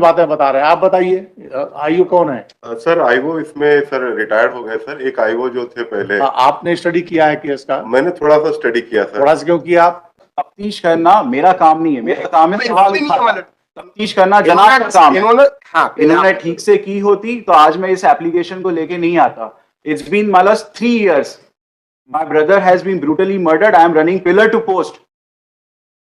बातें बता रहे हैं, आप बताइए आईओ कौन है? सर आईओ इसमें सर रिटायर्ड हो गए सर। एक आईओ जो थे पहले। आपने स्टडी किया है केस का? मैंने थोड़ा सा स्टडी किया सर। थोड़ा सा क्यों किया? आप तफ्तीश करना मेरा काम नहीं है, मेरा काम है सवाल उठाना। तफ्तीश करना जनाब का काम है। इन्होंने ठीक से की होती तो आज मैं इस एप्लीकेशन को लेके नहीं आता। इट्स बीन मालस 3 years. My brother has been brutally murdered. I am running pillar to post.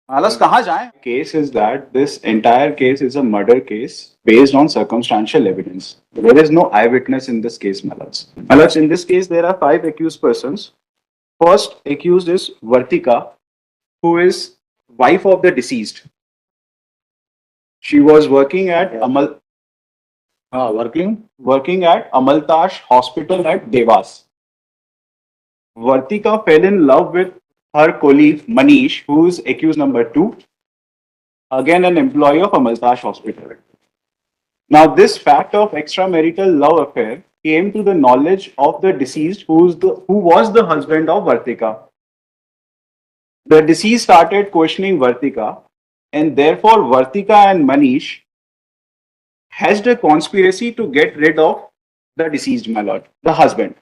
मालस कहाँ जाएं? Case is that this entire case is a murder case based on circumstantial evidence. There is no eyewitness in this case, Malas. Malas, in this case there are 5 accused persons. First accused is Vartika, who is wife of the deceased. She was working at working at Amaltash Hospital at Devas. Vartika fell in love with her colleague Manish, who is accused number 2, again an employee of Amaltash Hospital. Now, this fact of extramarital love affair came to the knowledge of the deceased, who was the husband of Vartika. The deceased started questioning Vartika, and therefore Vartika and Manish hatched a conspiracy to get rid of the deceased, my lord, the husband.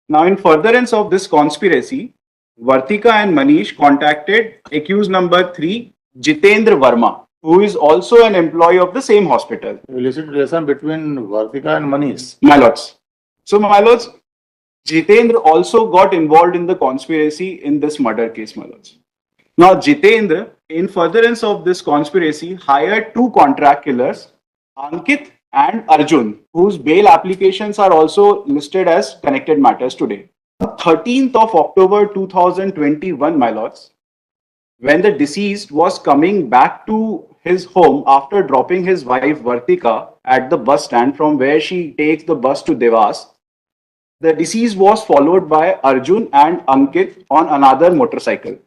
Now, in furtherance of this conspiracy, Vartika and Manish contacted accused number 3, Jitendra Verma, who is also an employee of the same hospital. Illicit relation between Vartika and Manish. My lords. So, my lords, Jitendra also got involved in the conspiracy in this murder case, my lords. Now, Jitendra, in furtherance of this conspiracy, hired 2 contract killers, Ankit and Arjun, whose bail applications are also listed as connected matters today. 13th of October 2021, my lords, when the deceased was coming back to his home after dropping his wife Vartika at the bus stand from where she takes the bus to Devas, the deceased was followed by Arjun and Ankit on another motorcycle.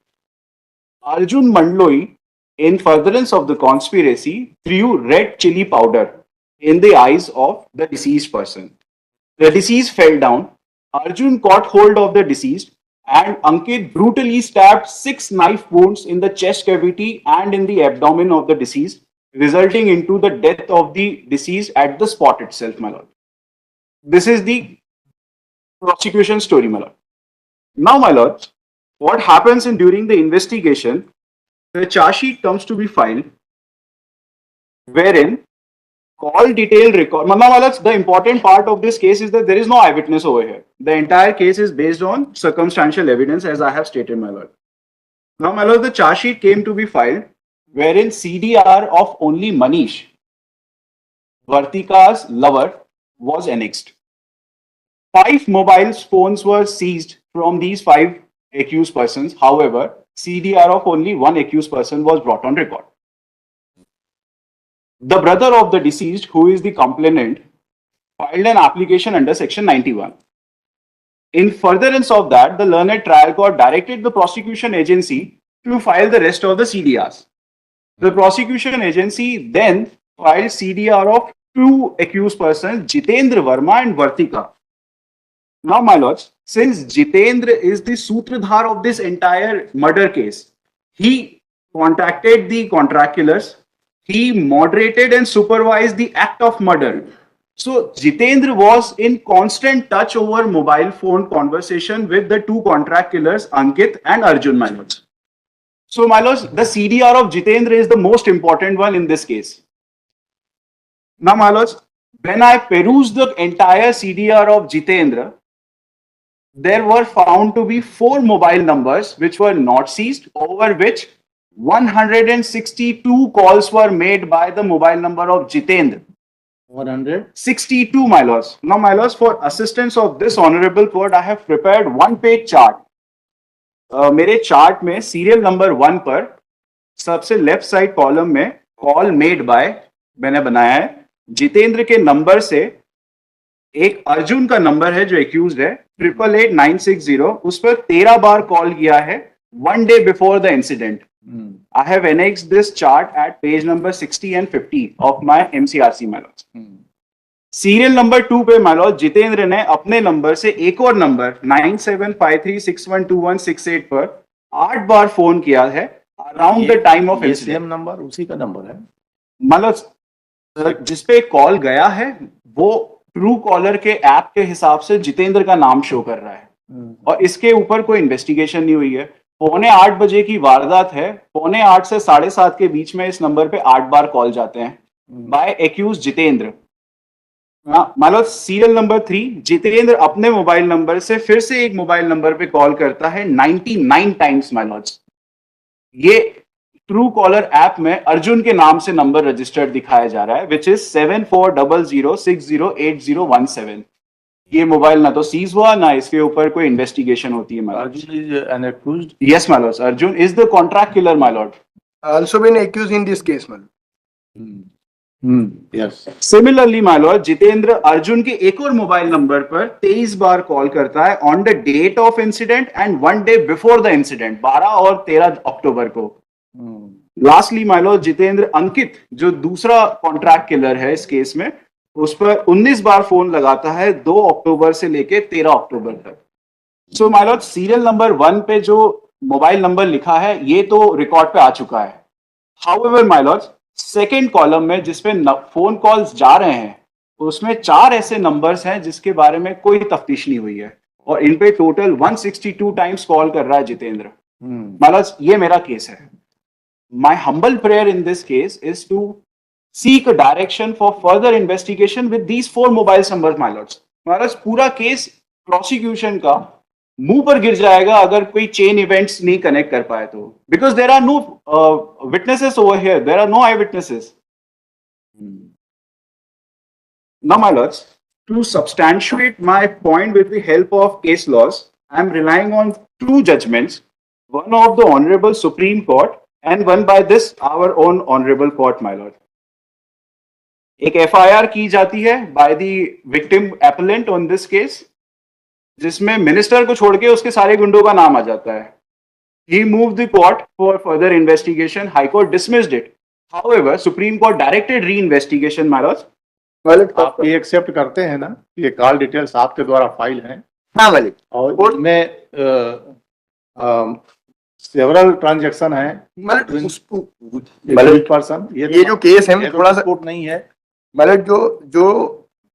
Arjun Mandloi, in furtherance of the conspiracy, threw red chili powder in the eyes of the deceased person. The deceased fell down. Arjun caught hold of the deceased and Ankit brutally stabbed 6 knife wounds in the chest cavity and in the abdomen of the deceased, resulting into the death of the deceased at the spot itself, my lord. This is the prosecution story, my lord. Now, my lord, what happens during the investigation, the charge sheet comes to be filed, wherein call detail record. The important part of this case is that there is no eyewitness over here. The entire case is based on circumstantial evidence, as I have stated, my lord. Now, my lord, the charge sheet came to be filed, wherein CDR of only Manish, Vartika's lover, was annexed. 5 mobile phones were seized from these 5 accused persons. However, CDR of only 1 accused person was brought on record. The brother of the deceased, who is the complainant, filed an application under section 91. In furtherance of that, the learned trial court directed the prosecution agency to file the rest of the CDRs. The prosecution agency then filed CDR of 2 accused persons, Jitendra Verma and Vartika. Now, my lords, since Jitendra is the sutradhar of this entire murder case, he contacted the contract killers, he moderated and supervised the act of murder. So, Jitendra was in constant touch over mobile phone conversation with the 2 contract killers, Ankit and Arjun, my lords. So, my lords, the CDR of Jitendra is the most important one in this case. Now, my lords, when I perused the entire CDR of Jitendra, there were found to be 4 mobile numbers which were not seized, over which 162 calls were made by the mobile number of Jitendra. 162, my lords. Now, my lords, for assistance of this honorable court, I have prepared 1-page chart. मेरे chart में serial number 1 पर सबसे left side column में call made by मैंने बनाया है। जितेंद्र के number से एक अर्जुन का नंबर है जो एक्यूज्ड है 888960, उस पर 13 बार कॉल किया है 1 day before the incident. I have annexed this chart at page number 60 and 50 of my MCRC, my lords. Serial number 2 पे मान लो जितेंद्र ने अपने नंबर से एक और नंबर 9753612168 पर 8 बार फोन किया है around the time of incident. Number उसी का नंबर है, मान लो सर जिसपे कॉल गया है वो ट्रू कॉलर के ऐप के हिसाब से जितेंद्र का नाम शो कर रहा है और इसके ऊपर कोई इन्वेस्टिगेशन नहीं हुई है। 7:45 की वारदात है, 7:45 से 7:30 के बीच में इस नंबर पे 8 बार कॉल जाते हैं बाय एक्यूज जितेंद्र। मतलब सीरियल नंबर 3, जितेंद्र अपने मोबाइल नंबर से फिर से एक मोबाइल नंबर पे कॉल करता है 99 टाइम्स माय लॉर्ड्स। ये ट्रू कॉलर ऐप में अर्जुन के नाम से नंबर रजिस्टर्ड दिखाया जा रहा है विच इज 7400608017। ये मोबाइल ना तो सीज हुआ ना इसके ऊपर कोई इन्वेस्टिगेशन होती है my Lord. Arjun is an accused. Yes my Lord, Arjun is the contract killer my Lord. also been accused in this case, man. Yes. Similarly my lord, Jitendra Arjun के एक और मोबाइल नंबर पर 23 बार कॉल करता है on the date of incident and 1 day before the incident, 12 और 13 अक्टूबर को। Lastly my lord, Jitendra Ankit जो दूसरा कॉन्ट्रैक्ट किलर है इस केस में, उस पर 19 बार फोन लगाता है 2 अक्टूबर से लेके 13 अक्टूबर तक। So my Lord, serial number 1 पे जो मोबाइल नंबर लिखा है ये तो रिकॉर्ड पे आ चुका है। However my Lord, second column में जिसपे फोन कॉल्स जा रहे हैं उसमें 4 ऐसे नंबर्स हैं जिसके बारे में कोई तफ्तीश नहीं हुई है और इन पे टोटल 162 टाइम्स कॉल कर रहा है जितेंद्र। माय लॉर्ड, ये मेरा केस है। My humble prayer in this case is to seek a direction for further investigation with these 4 mobile numbers, my lords. महाराज पूरा केस प्रोसिक्यूशन का मुंह पर गिर जाएगा अगर कोई चेन इवेंट्स नहीं कनेक्ट कर पाए तो, because there are no witnesses over here, there are no eye witnesses. Now, my lords, to substantiate my point with the help of case laws, I am relying on 2 judgments, one of the Honorable Supreme Court and one by this our own honorable court, my lord. एक FIR की जाती है by the victim appellant on this case, जिसमें minister को छोड़ के उसके सारे गुंडों का नाम आ जाता है। He moved the court for further investigation. High Court dismissed it. However, Supreme Court directed re-investigation, my lord. आप ये एक्सेप्ट करते हैं ना ये कॉल डिटेल्स आपके द्वारा फाइल हैं हाँ मालिक। और इनमें सेवरल ट्रांजैक्शन है मतलब पर्सन, ये जो केस है थोड़ा सा कोर्ट नहीं है। मतलब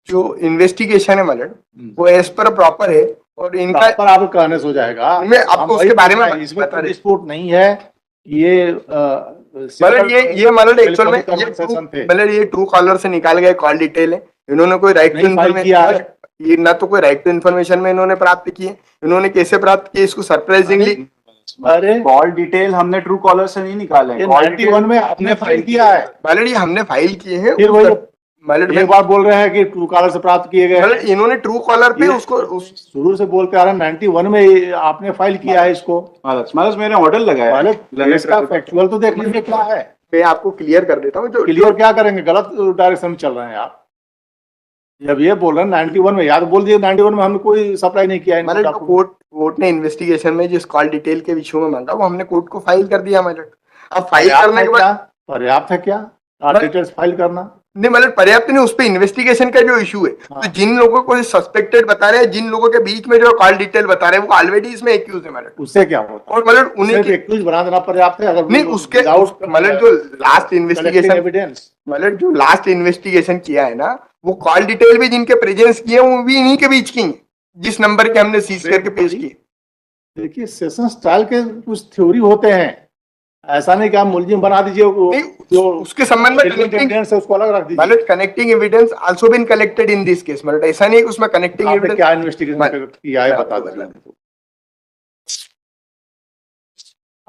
जो इन्वेस्टिगेशन है मतलब वो एज पर प्रॉपर है और इनका पर आप कहने से हो जाएगा। मैं आपको उसके बारे में इसमें बता रहे। डिस्प्यूट नहीं है। ये मतलब ये मतलब एक्चुअल में मतलब ये ट्रू कॉलर से निकाल गए कॉल डिटेल है। इन्होंने कोई राइट टू इन्फॉर्मेशन, ये ना तो कोई राइट टू इन्फॉर्मेशन में इन्होंने प्राप्त की है। इन्होंने कैसे प्राप्त किया इसको सरप्राइजिंगली, अरे कॉल डिटेल हमने ट्रू कॉलर से नहीं निकाले, 91 में आपने फाइल किया है। मतलब ये हमने फाइल किए हैं। फिर वही मतलब एक बार बोल रहे हैं कि ट्रू कॉलर से प्राप्त किए गए। मतलब इन्होंने ट्रू कॉलर पे उसको शुरू से बोलते आ रहे हैं 91 में आपने फाइल किया है इसको। मतलब मैंने ऑर्डर लगाया। इसका फैक्चुअल तो देख लीजिए क्या है। मैं आपको क्लियर कर देता हूँ। जो क्लियर क्या करेंगे, गलत डायरेक्शन में चल रहे हैं आप। जब ये बोल रहे हैं 91 में, याद बोल दिए 91 में हमने कोई सप्लाई नहीं किया है। मतलब कोर्ट ने इन्वेस्टिगेशन में जिस कॉल डिटेल के विषय में मांगा वो हमने कोर्ट को फाइल कर दिया। मतलब अब फाइल करने के बाद पर्याप्त है क्या डिटेल्स फाइल करना? नहीं मतलब पर्याप्त नहीं, उस पर इन्वेस्टिगेशन का जो इशू है। तो जिन लोगों को सस्पेक्टेड बता रहे हैं, जिन लोगों के बीच में जो कॉल डिटेल बता रहे हैं वो ऑलरेडी इसमें एक्यूज है। मतलब उससे क्या होता है? और मतलब उन्हें एक्यूज बना देना पर्याप्त है। अगर नहीं उसके मतलब जो लास्ट इन्वेस्टिगेशन एविडेंस मतलब जो लास्ट इन्वेस्टिगेशन किया है ना, वो कॉल डिटेल भी जिनके प्रेजेंस किए वो भी इन्हीं के बीच की, जिस नंबर के हमने सीज करके पेश किए। देखिए सेशन स्टाइल के कुछ थ्योरी होते हैं, ऐसा नहीं कि आप मुलजिम बना दीजिए जो उसके संबंध में एविडेंस है उसको अलग रख दीजिए। मतलब connecting evidence also been collected in this case. मतलब ऐसा नहीं उसमें कनेक्टिंग एविडेंस क्या इन्वेस्टिगेशन किया है बता दीजिए।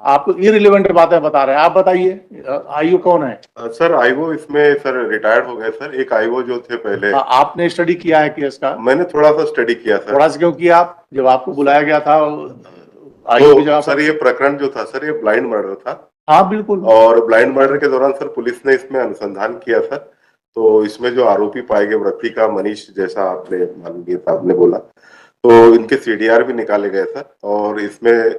आपको इररिलेवेंट बातें बता रहे हैं, आप बताइए आईओ कौन है? सर आईओ इसमें सर रिटायर्ड हो गए सर। एक आईओ जो थे पहले। आपने स्टडी किया है केस का? मैंने थोड़ा सा स्टडी किया सर। थोड़ा सा क्यों किया? आप जब आपको बुलाया गया था तो सर ये प्रकरण जो था सर ये ब्लाइंड मर्डर था। हाँ बिल्कुल। और ब्लाइंड मर्डर के दौरान सर पुलिस ने इसमें अनुसंधान किया सर। तो इसमें जो आरोपी पाए गए व्रतिका मनीष, जैसा आपने मालूम था आपने बोला, तो इनके सीडीआर भी निकाले गए सर। और इसमें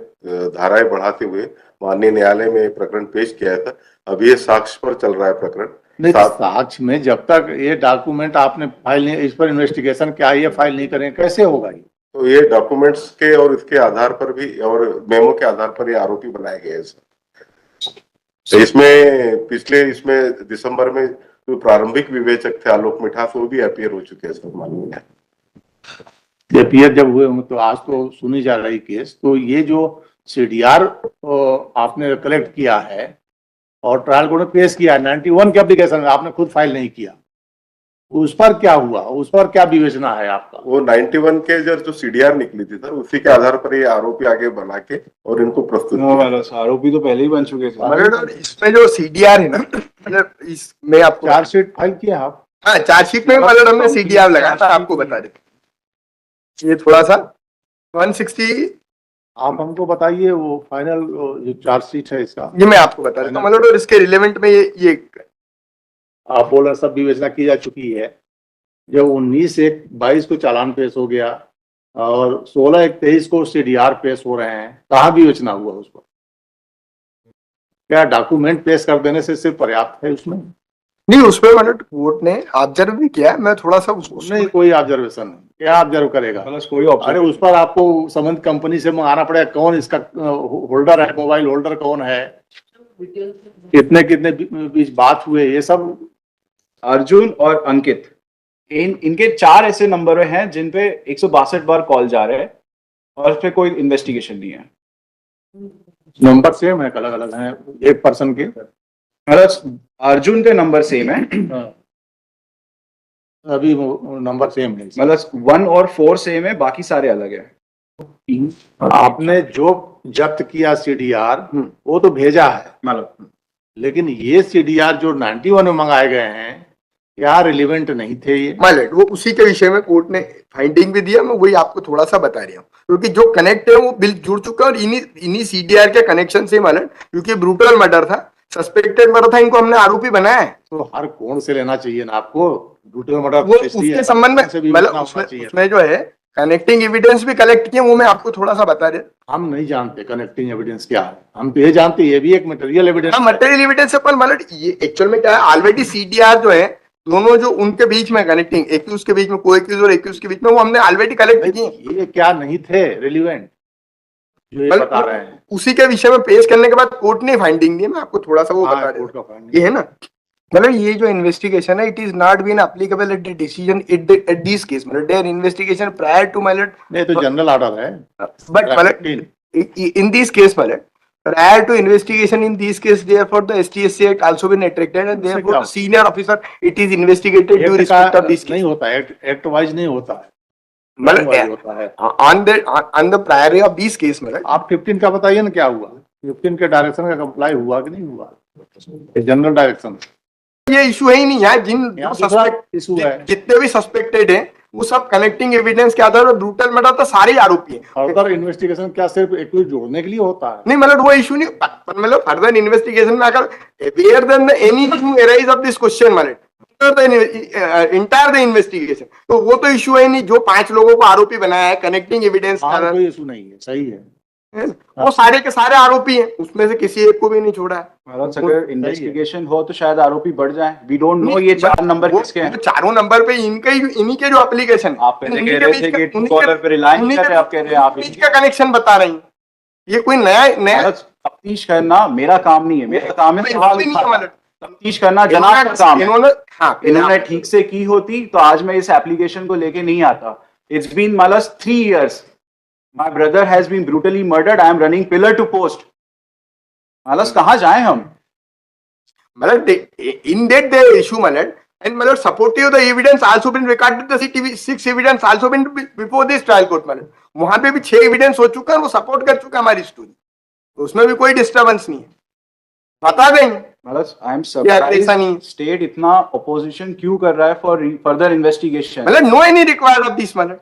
धाराएं बढ़ाते हुए माननीय न्यायालय में प्रकरण पेश किया है सर। अभी ये साक्ष्य पर चल रहा है प्रकरण। नहीं साक्ष्य में जब तक ये डॉक्यूमेंट आपने फाइल नहीं, इस पर इन्वेस्टिगेशन क्या ये फाइल नहीं करें कैसे होगा? ये तो ये डॉक्यूमेंट्स के और इसके आधार पर भी और मेमो के आधार पर ये आरोपी बनाए गए हैं सर। तो इसमें पिछले दिसंबर में जो प्रारंभिक विवेचक थे आलोक मिठास वो भी अपीयर हो चुके हैं सर माननीय। अपीयर जब हुए हों तो आज तो सुनी जा रही केस, तो ये जो सीडीआर आपने कलेक्ट किया है और ट्रायल कोर्ट में पेश किया है 91 के एप्लीकेशन में, आपने खुद फाइल नहीं किया, उस पर क्या हुआ, उस पर क्या विवेचना है आपका? वो 91 के जो सीडीआर निकली थी सर उसी के आधार पर ये आरोपी आगे बना के और इनको प्रस्तुत किया। आरोपी तो पहले ही बन चुके थे। मगर इसमें जो सीडीआर है ना, मतलब इसमें आपको चार्जशीट फाइल किया आप? हाँ, चार्जशीट में मतलब हमने सीडीआर लगाया था, आपको बता देते। ये थोड़ा सा 160, आप हमको बताइए वो फाइनल जो चार्जशीट है इसका। ये मैं आपको बता देता हूँ मतलब, और इसके रिलेवेंट में ये आप बोल रहे सब विवेचना की जा चुकी है। जब 19/1/22 को चालान पेश हो गया और 16/1/23 को सीडीआर पेश हो रहे हैं, कहाँ विवेचना हुआ उस पर? क्या डॉक्यूमेंट पेश कर देने से सिर्फ पर्याप्त है उसमें? नहीं, उसमें मतलब कोर्ट ने ऑब्जर्व भी किया, मैं थोड़ा सा नहीं, कोई ऑब्जर्वेशन नहीं, क्या ऑब्जर्व करेगा? कोई अरे उस पर आपको संबंधित कंपनी से मंगाना पड़ेगा, कौन इसका होल्डर है, मोबाइल होल्डर कौन है, कितने कितने बीच बात हुए, ये सब। अर्जुन और अंकित, इनके 4 ऐसे नंबर हैं जिन पे 162 बार कॉल जा रहे हैं और उस पे कोई इन्वेस्टिगेशन नहीं है। नंबर सेम है, अलग अलग हैं एक पर्सन के? मतलब अर्जुन के नंबर सेम है, अभी नंबर सेम है, मतलब 1 और 4 सेम है, बाकी सारे अलग है। आपने जो जब्त किया सीडीआर वो तो भेजा है, मतलब लेकिन ये सीडीआर जो 91 में मंगाए गए हैं क्या रिलेवेंट नहीं थे ये? मालिक वो उसी के विषय में कोर्ट ने फाइंडिंग भी दिया, मैं वही आपको थोड़ा सा बता रहा हूँ, क्योंकि जो कनेक्ट है वो बिल जुड़ चुका है और इन्हीं सीडीआर के कनेक्शन से मालिक, क्योंकि ब्रूटल मर्डर था, सस्पेक्टेड मर्डर था, इनको हमने आरोपी बनाया है। तो हर कोण से लेना चाहिए ना आपको, ब्रूटल मर्डर वो उसके संबंध में मतलब उसमें जो है कनेक्टिंग एविडेंस भी कलेक्ट किए, वो मैं आपको थोड़ा सा बता रहा। हम नहीं जानते कनेक्टिंग एविडेंस क्या है, हम तो ये जानते हैं ये भी एक मटेरियल एविडेंस। हाँ, मटेरियल एविडेंस है, पर मतलब ये एक्चुअल में क्या है, ऑलरेडी सीडीआर जो है दोनों जो उनके बीच में कनेक्टिंग एक्यूज के बीच में, को एक्यूज और एक्यूज के बीच में, वो हमने ऑलरेडी कलेक्ट किए। ये क्या नहीं थे रिलेवेंट जो ये बता रहे हैं? उसी के विषय में पेश करने के बाद कोर्ट ने फाइंडिंग दी, मैं आपको थोड़ा सा वो बता रहा हूँ। ये है ना, मतलब ये जो इन्वेस्टिगेशन है, it is not been applicable at the decision at this case, मतलब देयर इन्वेस्टिगेशन प्रायर टू मतलब, नहीं तो जनरल ऑर्डर है, बट मतलब इन दिस केस मतलब prior to investigation in these cases, therefore the STSC Act also been attracted and therefore the senior officer it is investigated due respect of this case. नहीं होता है, act wise नहीं होता है, मतलब होता है on the priority of this case मतलब। आप 15 का बताइए ना क्या हुआ, 15 के डायरेक्शन का कंप्लाई हुआ कि नहीं हुआ, जनरल डायरेक्शन? ये इशू है ही नहीं है, जितने भी सस्पेक्टेड हैं वो सब कनेक्टिंग एविडेंस के आधार पर ब्रूटल मर्डर तो सारे आरोपी हैं। फर्दर इन्वेस्टिगेशन क्या सिर्फ एक जोड़ने के लिए होता है? नहीं मतलब वो इशू नहीं, मतलब फर्दर इन्वेस्टिगेशन में अगर aware than anything arise of this question मतलब इंटायर द इन्वेस्टिगेशन, तो वो तो इशू है नहीं, जो 5 लोगों को आरोपी बनाया है कनेक्टिंग एविडेंस, कोई इशू नहीं है, सही है, वो सारे के सारे आरोपी हैं, उसमें से किसी एक को भी नहीं छोड़ा है। अगर इन्वेस्टिगेशन हो तो शायद आरोपी बढ़ जाए, वी डोंट नो ये 4 नंबर किसके हैं। चारों नंबर पे इन्हीं के जो एप्लीकेशन, आप पहले कह रहे थे कि ट्रूकॉलर पे रिलाय नहीं कर रहे, आप कह रहे हैं आप बीच का कनेक्शन बता रही हैं, ये कोई नया तफ्तीश करना मेरा काम नहीं है, मेरा काम है सवाल तफ्तीश करना, जनाब का काम है। इन्होंने ठीक से की होती तो आज मैं इस एप्लीकेशन को लेके नहीं आता। इट्स बीन मतलब 3 years my brother has been brutally murdered, I am running pillar to post। मतलब कहाँ जाएं हम? मतलब in that the issue मतलब, and मतलब supportive the evidence also been recorded, the CCTV 6 evidence also been before this trial court मतलब, वहां पे भी 6 evidence हो चुका है, वो सपोर्ट कर चुका हमारी स्टोरी, तो उसमें भी कोई डिस्टर्बेंस नहीं है, बता देंगे। मतलब आई एम सरप्राइज्ड स्टेट इतना अपोजिशन क्यों कर रहा है फॉर फर्दर इन्वेस्टिगेशन, मतलब no any required of this मतलब,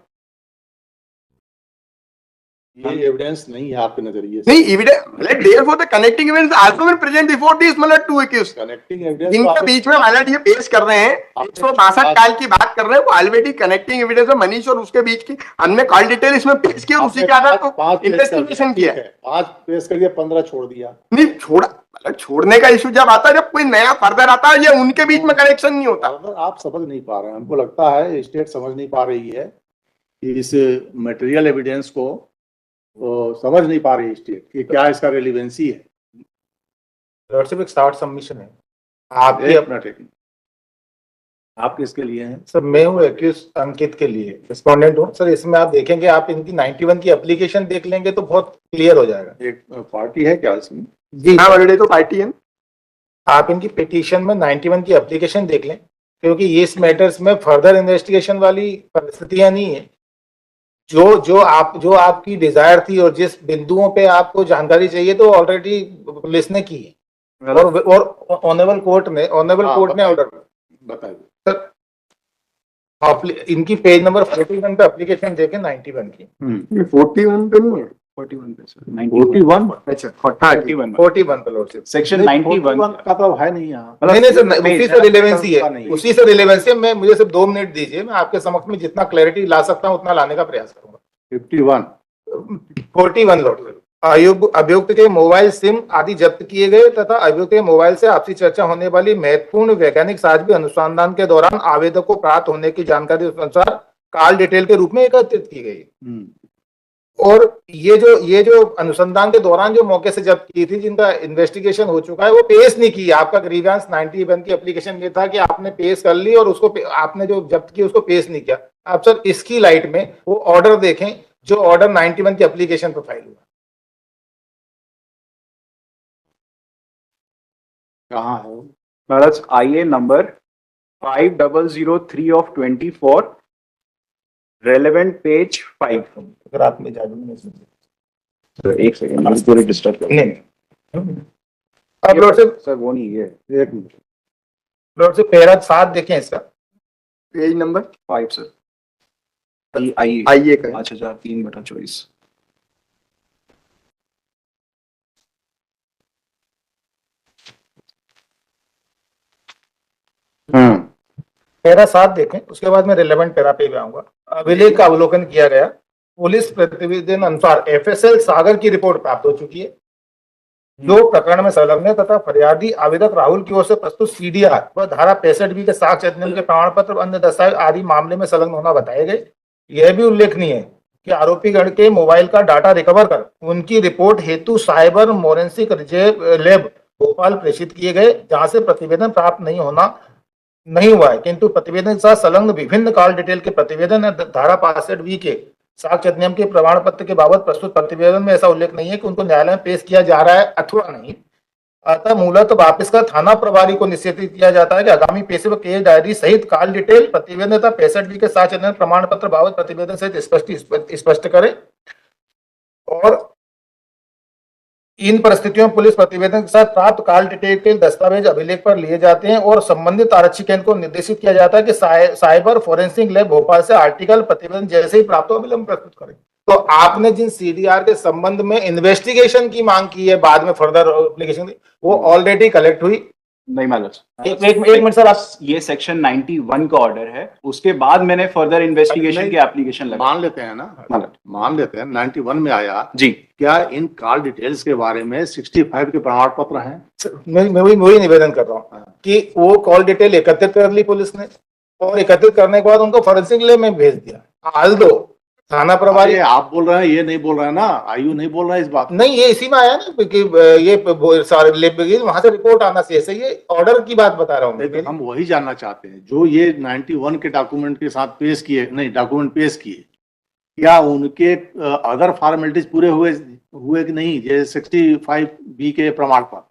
ये एविडेंस नहीं है आपके नजरिए से? नहीं एविडेंस मतलब therefore the connecting evidence also been present before this मतलब 2 एक्यूज्ड, कनेक्टिंग एविडेंस इनके बीच में मतलब ये पेश कर रहे हैं, 162 काल की बात कर रहे हैं, वो ऑलरेडी कनेक्टिंग एविडेंस है, मनीष और उसके बीच की हमने कॉल डिटेल इसमें पेश की और उसी के आधार पर इन्वेस्टिगेशन किया है। 5 पेश कर दिया, 15 छोड़ दिया। नहीं छोड़ा मतलब, छोड़ने का इशू जब आता है, जब कोई नया फर्दर आता है, ये उनके बीच में कनेक्शन नहीं होता। आप समझ नहीं पा रहे हैं, हमको लगता है स्टेट समझ नहीं पा रही है इस मटेरियल एविडेंस को, तो समझ नहीं पा रही स्टेट कि क्या इसका रेलिवेंसी है। लॉर्डशिप एक स्टार्ट सबमिशन है, आप ये अपना टेकिंग आप किसके लिए हैं? सर मैं हूँ एक्यूज अंकित के लिए रिस्पोंडेंट हूँ सर। इसमें आप देखेंगे, आप इनकी 91 की एप्लीकेशन देख लेंगे तो बहुत क्लियर हो जाएगा। एक पार्टी है क्या इसमें? जी हाँ ऑलरेडी तो पार्टी है। आप इनकी पिटीशन में 91 की एप्लीकेशन देख लें, क्योंकि इस मैटर्स में फर्दर इन्वेस्टिगेशन वाली परिस्थितियां नहीं है। जो आपकी डिजायर थी और जिस बिंदुओं पे आपको जानकारी चाहिए तो ऑलरेडी पुलिस ने की है और ऑनरेबल कोर्ट ने ऑर्डर बताइए। इनकी पेज नंबर 41 पे एप्लीकेशन देखें 91 की। 41 पे नहीं है। 41 पे सर, 41 अच्छा 41 41 पे लॉर्डशिप। सेक्शन 91 का तो है नहीं यहाँ। नहीं नहीं सर, उसी से रिलेवेंसी नहीं है, है। उसी से रिलेवेंसी है। मैं मुझे सिर्फ 2 मिनट दीजिए, मैं आपके समक्ष में जितना क्लैरिटी ला सकता हूँ उतना लाने का प्रयास करूंगा। 41 लॉर्डशिप। अभियुक्त के मोबाइल सिम आदि जब्त किए गए तथा अभियुक्त के मोबाइल से आपसी चर्चा होने वाली महत्वपूर्ण वैज्ञानिक साक्ष्य भी अनुसंधान के दौरान आवेदक को प्राप्त होने की जानकारी के अनुसार कॉल डिटेल के रूप में एकत्रित की गई। और ये जो अनुसंधान के दौरान जो मौके से जब्त की थी, जिनका इन्वेस्टिगेशन हो चुका है, वो पेश नहीं की। आपका ग्रीवेंस 91 की एप्लीकेशन ये था कि आपने पेश कर ली और उसको आपने जो जब्त की उसको पेश नहीं किया। आप सर इसकी लाइट में वो ऑर्डर देखें जो ऑर्डर 91 की एप्लीकेशन पर फाइल हुआ। कहाँ है? महाराज IA number 5003 of 24, relevant page 5। अगर आप में जादू नहीं सुन तो एक सेकंड, मैं पूरे डिस्टर्ब कर नहीं अब लॉर्डशिप सर, वो नहीं है, एक मिनट। लॉर्डशिप पैरा 7 देखें इसका। Page number 5 sir. IA आइए का 5003/24। पैरा 7 देखें, उसके बाद मैं रिलेवेंट पैरा पे भी आऊंगा। अभिलेख का अवलोकन किया गया। पुलिस प्रतिवेदन अनुसार FSL सागर की रिपोर्ट प्राप्त हो चुकी है, जो प्रकरण में संलग्न है तथा फरियादी आवेदक राहुल की ओर से प्रस्तुत CDR व धारा 65B के साक्ष्य अधिनियम के प्रमाण पत्र अन्य दस्तावेज आदि मामले में संलग्न होना बताए गए। यह भी उल्लेखनीय है कि आरोपी गण के मोबाइल का डाटा रिकवर कर उनकी रिपोर्ट हेतु साइबर फोरेंसिक लैब भोपाल प्रेषित किए गए, जहां से प्रतिवेदन प्राप्त नहीं हुआ है, किंतु प्रतिवेदन के साथ संलग्न विभिन्न कॉल डिटेल के प्रतिवेदन धारा 65B के साक्ष्य अधिनियम के प्रमाण पत्र के बाबत प्रस्तुत प्रतिवेदन में ऐसा उल्लेख नहीं है कि उनको न्यायालय में पेश किया जा रहा है अथवा नहीं। अतः मूलतः वापस का थाना प्रभारी को निश्चित किया जाता है कि आगामी पेशे व केस डायरी सहित कॉल डिटेल प्रतिवेदन तथा 65B के साक्ष्य अधिनियम प्रमाण पत्र बाबत प्रतिवेदन सहित स्पष्ट करे। और इन परिस्थितियों में पुलिस प्रतिवेदन के साथ प्राप्त कॉल डिटेल के दस्तावेज अभिलेख पर लिए जाते हैं और संबंधित आरक्षी केंद्र को निर्देशित किया जाता है कि साइबर फोरेंसिक लैब भोपाल से आर्टिकल प्रतिवेदन जैसे ही प्राप्त हो अविलंब प्रस्तुत करें। तो आपने जिन CDR के संबंध में इन्वेस्टिगेशन की मांग की है, बाद में फर्दर एप्लीकेशन, वो ऑलरेडी कलेक्ट हुई। नहीं महाराज, एक मिनट सर, आप ये सेक्शन 91 का ऑर्डर है, उसके बाद मैंने फर्दर इन्वेस्टिगेशन की एप्लीकेशन लगा। मान लेते हैं ना, मान लेते हैं 91 में आया जी। क्या इन कॉल डिटेल्स के बारे में 65 के प्रमाण पत्र हैं? मैं वही निवेदन कर रहा हूँ कि वो कॉल डिटेल एकत्रित कर ली पुलिस ने और एकत्रित करने के बाद उनको फोरेंसिक लैब में भेज दिया। हाल दो थाना प्रभारी, अरे आप बोल रहे हैं, ये नहीं बोल रहे हैं ना, आयु नहीं बोल रहा है इस बात को। नहीं, ये इसी में आया ना कि ये सारे लैब वहां से रिपोर्ट आना चाहिए। ये ऑर्डर की बात बता रहा हूँ। हम वही जानना चाहते हैं जो ये 91 के डॉक्यूमेंट के साथ पेश किए, नहीं डॉक्यूमेंट पेश किए, क्या उनके अदर फॉर्मेलिटीज पूरे हुए कि नहीं? जैसे 65B के प्रमाण पत्र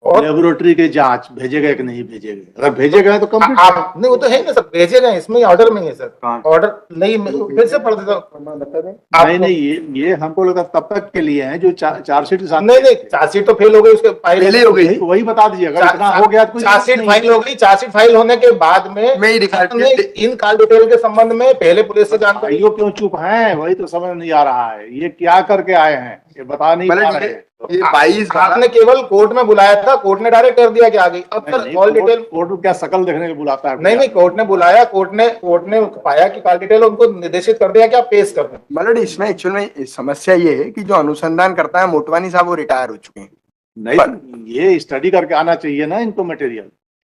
और लेबोरेटरी के जांच भेजे गए कि नहीं भेजे गए? अगर भेजे गए तो कंप्लीट। नहीं, वो तो है ना सर, भेजे गए, इसमें ऑर्डर में है सर। ऑर्डर नहीं, फिर से पढ़ देता हूँ। नहीं, ये हमको लगता तब तक के लिए है जो चार्जशीट के साथ। नहीं, चार्जशीट तो फेल हो गई, उसके पहले हो गई। वही बता दीजिए, अगर इतना हो गया तो चार्जशीट फाइल हो गई। चार्जशीट फाइल होने के बाद में इन कॉल डिटेल के संबंध में पहले पुलिस से जानकारी। क्यों चुप हैं? वही तो समझ नहीं आ रहा है, ये क्या करके आए हैं, ये बता नहीं पा रहे हैं। ये 22 आपने केवल कोर्ट में बुलाया था, कोर्ट ने डायरेक्ट कर दिया कि आ गई। अब सर कॉल डिटेल कोर्ट को क्या शकल देखने को बुलाता है? नहीं, कोर्ट ने बुलाया, कोर्ट ने पाया कि कॉल डिटेल, उनको निर्देशित कर दिया कि आप पेश कर दें। मतलब इसमें एक्चुअल में समस्या ये है कि जो अनुसंधान करता है मोटवानी साहब, वो रिटायर हो चुके हैं। नहीं, ये स्टडी करके आना चाहिए ना इनको मटेरियल।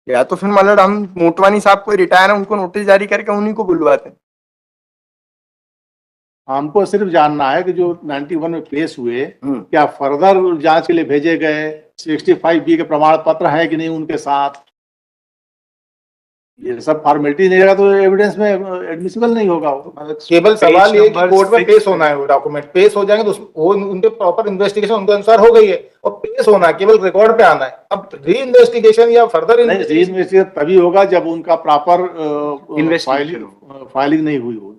या तो फिर मतलब हम मोटवानी साहब को रिटायर है, उनको नोटिस जारी करके उन्हीं को बुलवाते हैं। हमको सिर्फ जानना है कि जो 91 में पेश हुए क्या फर्दर जांच के लिए भेजे गए 65B के प्रमाण पत्र है कि नहीं उनके साथ। ये सब फॉर्मेलिटी नहीं रहेगा तो एविडेंस में एडमिसिबल नहीं होगा वो। केवल सवाल ये है कि नंबर कोर्ट में 6 पेश होना है, वो डॉक्यूमेंट पेश हो जाएंगे तो वो उनके प्रॉपर इन्वेस्टिगेशन उनके अनुसार हो गई है और पेश होना है, केवल रिकॉर्ड पे आना है। अब री इन्वेस्टिगेशन या फर्दर नहीं, री इन्वेस्टिगेशन तभी होगा जब उनका प्रॉपर Investigation फाइलिंग नहीं हुई होगी।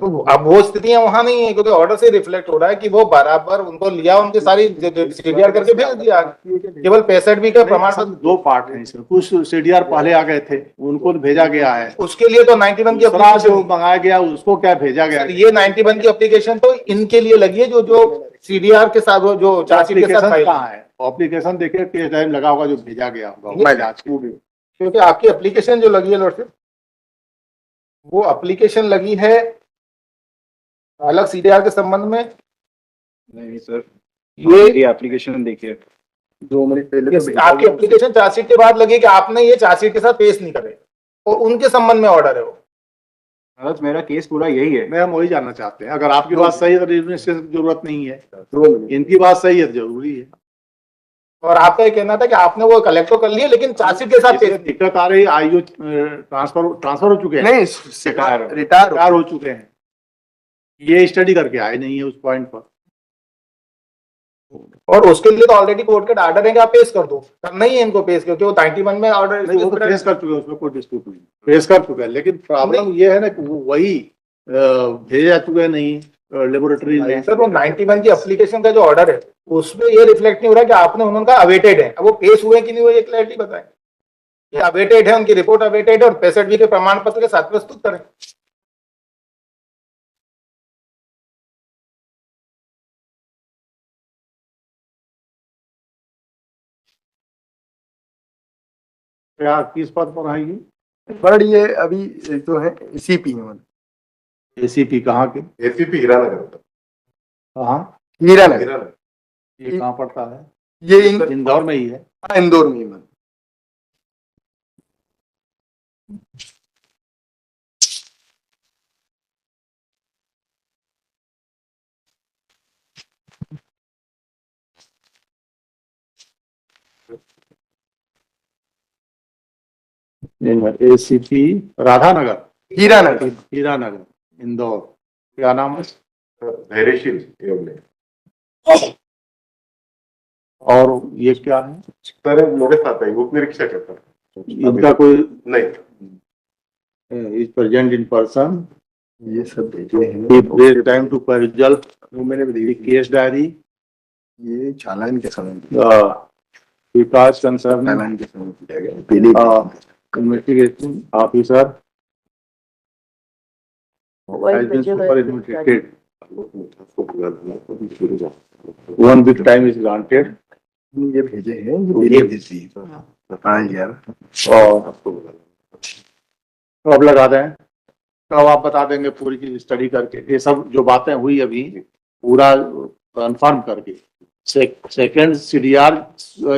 तो अब वो स्थितियां वहां नहीं है, क्योंकि ऑर्डर से रिफ्लेक्ट हो रहा है कि वो बराबर उनको लिया, उनकी सारी सीडीआर करके भेज दिया, केवल 65 का प्रमाण सब पत्र। दो पार्ट हैं इसमें, कुछ सीडीआर पहले आ गए थे उनको भेजा गया है, उसके लिए तो 91 की दूसरा जो application- मंगाया गया उसको क्या भेजा गया सर, ये 91 की एप्लीकेशन तो इनके लिए लगी है, जो जो सीडीआर के साथ वो जो चार्जशीट के साथ एप्लीकेशन फाइल, कहाँ है? एप्लीकेशन देखिए किस टाइम लगा होगा जो भेजा गया होगा ये- जांच के लिए। क्योंकि आपकी एप्लीकेशन जो लगी है लॉर्डशिप, वो एप्लीकेशन लगी है अलग सीडीआर के संबंध में। नहीं सर, ये मेरी एप्लीकेशन देखिए। 2 मिनट पहले तो भेजा आपकी गया। एप्लीकेशन चार्जशीट के बाद लगी कि आपने ये चार्जशीट के साथ पेश नहीं करे, और उनके संबंध में ऑर्डर है वो। मतलब मेरा केस पूरा यही है। मैं हम वही जानना चाहते हैं, अगर आपकी बात सही है तो इन्वेस्टिगेशन की जरूरत नहीं है, 2 मिनट। इनकी बात सही है तो जरूरी है। और आपका ये कहना था कि आपने वो कलेक्ट तो कर लिया लेकिन चार्जशीट के साथ पेश इसमें दिक्कत आ रही, आईओ ट्रांसफर हो चुके हैं, नहीं, रिटायर रिटायर हो चुके हैं, ये स्टडी करके आए नहीं है उस पॉइंट पर। और उसके लिए तो ऑलरेडी कोर्ट के ऑर्डर है कि आप पेश कर दो, करना ही है इनको पेश, क्योंकि वो 91 में ऑर्डर नहीं, वो तो पेश कर चुके हैं, उसमें कोई डिस्प्यूट नहीं, पेश कर चुके हैं, लेकिन प्रॉब्लम ये है ना कि वो वही भेजे जा चुके हैं नहीं लेबोरेटरी में। सर वो 91 की एप्लीकेशन का जो ऑर्डर है उसमें ये रिफ्लेक्ट नहीं हो रहा कि आपने उनका अवेटेड है, अब वो पेश हुए कि नहीं हुए ये क्लैरिटी बताएं। ये अवेटेड है, उनकी रिपोर्ट अवेटेड है और 65 के प्रमाण पत्र के साथ प्रस्तुत करें। क्या किस पद पर है ये? बट ये अभी जो है सीपी में, मतलब एसीपी कहाँ के? ACP Hiranagar sir. कहाँ? हीरानगर। हीरानगर। ये कहाँ पड़ता है? ये इंदौर में ही है। इंदौर में ही, मतलब एसीपी राधानगर, हीरानगर। हीरानगर इंदौर। क्या नाम है? धैर्यशील एवं और ये क्या है? सर मेरे साथ है, उप निरीक्षक है सर। इनका कोई नहीं, इज प्रेजेंट इन पर्सन, ये सब भेजे हैं। टाइम टू परिजल, वो मैंने भी देखी। केस डायरी, ये चालान के समय विकास कंसर्न, चालान के समय किया गया पहले। Investigation officer has been superannuated. One week time is granted. ये भेजे हैं, ये पहले भेजी है। हाँ यार, और कब लगा दें, कब आप बता देंगे पूरी की स्टडी करके, ये सब जो बातें हुई अभी पूरा कंफर्म करके। सेकंड सीडीआर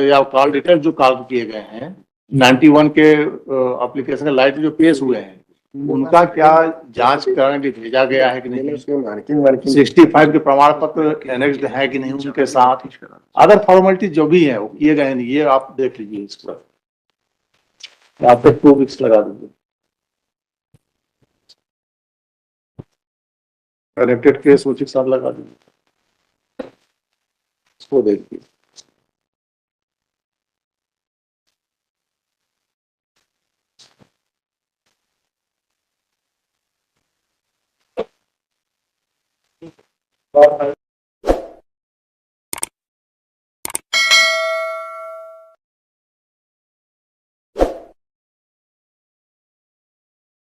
या कॉल डिटेल जो कॉल किए गए हैं 91 के एप्लीकेशन लाइट जो पेश हुए हैं उनका क्या जांच करने के लिए भेजा गया है कि नहीं, उसमें मार्किंग 65 के प्रमाण पत्र एनेक्स्ड है कि नहीं उनके साथ, अदर फॉर्मेलिटी जो भी है वो किए गए हैं, ये आप देख लीजिए इसका, आप पे 2 वीक्स लगा दीजिए। कनेक्टेड केस उसी के साथ लगा दीजिए, इसको देखिए।